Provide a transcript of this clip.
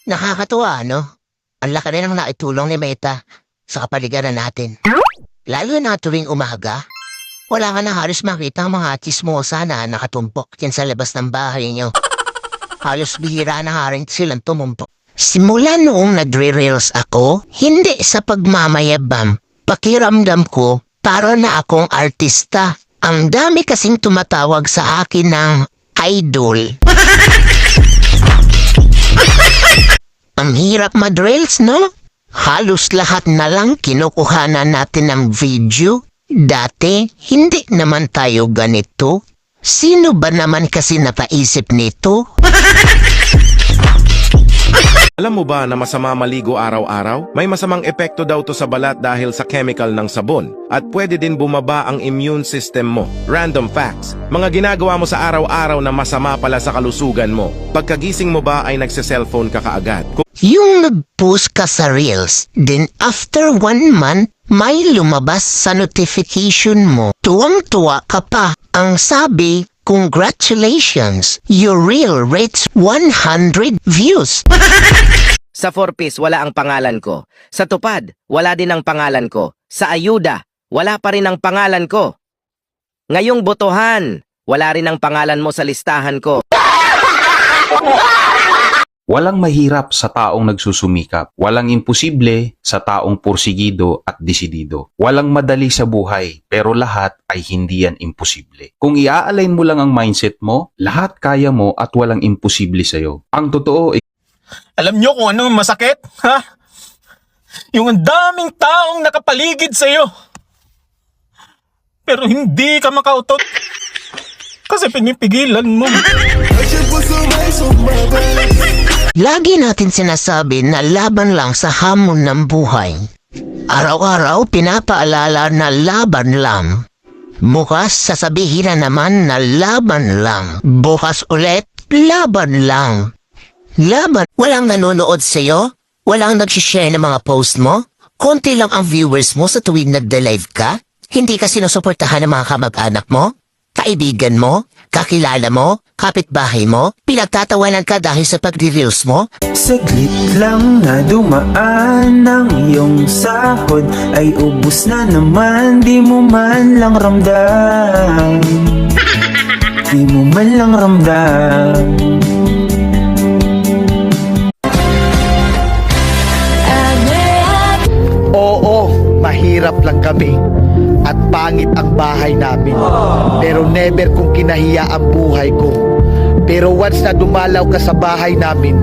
Nakakatuwa, no? Ang laki rin ang naitulong ni Meta sa kapaligiran natin. Lalo na tuwing umaga, wala ka na halos makita ang mga chismosa na nakatumpok yan sa labas ng bahay niyo. Halos bihira na rin silang tumumpok. Simula noong nagre-reels ako, hindi sa pagmamayabang, pakiramdam ko para na akong artista. Ang dami kasing tumatawag sa akin ng idol. Ang hirap mag-reels, no? Halos lahat na lang kinukuhanan natin ng video. Dati, hindi naman tayo ganito. Sino ba naman kasi napaisip nito? Alam mo ba na masama maligo araw-araw? May masamang epekto daw to sa balat dahil sa chemical ng sabon. At pwede din bumaba ang immune system mo. Random facts. Mga ginagawa mo sa araw-araw na masama pala sa kalusugan mo. Pagkagising mo ba ay nagse-cellphone ka kaagad? Yung nag-post ka sa Reels, then after 1 month, may lumabas sa notification mo. Tuwang-tuwa ka pa. Ang sabi, congratulations, your reel reached 100 views. Sa 4Piece, wala ang pangalan ko. Sa Tupad, wala din ang pangalan ko. Sa Ayuda, wala pa rin ang pangalan ko. Ngayong Botohan, wala rin ang pangalan mo sa listahan ko. Walang mahirap sa taong nagsusumikap. Walang imposible sa taong porsigido at desidido. Walang madali sa buhay, pero lahat ay hindi yan imposible. Kung i-align mo lang ang mindset mo, lahat kaya mo at walang imposible sa'yo. Ang totoo ay Alam nyo kung ano ang masakit, ha? Yung ang daming taong nakapaligid sa'yo. Pero hindi ka makautot. Kasi pinipigilan mo. Lagi natin sinasabi na laban lang sa hamon ng buhay. Araw-araw pinapaalala na laban lang. Bukas sasabihin na naman na laban lang. Bukas ulit, laban lang. Laban. Walang nanonood sa'yo? Walang nagsishare ng mga post mo? Konti lang ang viewers mo sa tuwing nagda-live ka? Hindi ka sinusuportahan ng mga kamag-anak mo? Kaibigan mo? Kakilala mo? Kapitbahay mo? Pinagtatawanan ka dahil sa pagre-reels mo? Saglit lang na dumaan ng iyong sahod ay ubus na naman, di mo man lang ramdam. Di mo man lang ramdam. Oo, mahirap lang kami at pangit ang bahay namin. Pero never kong kinahiya ang buhay ko. Pero once na dumalaw ka sa bahay namin,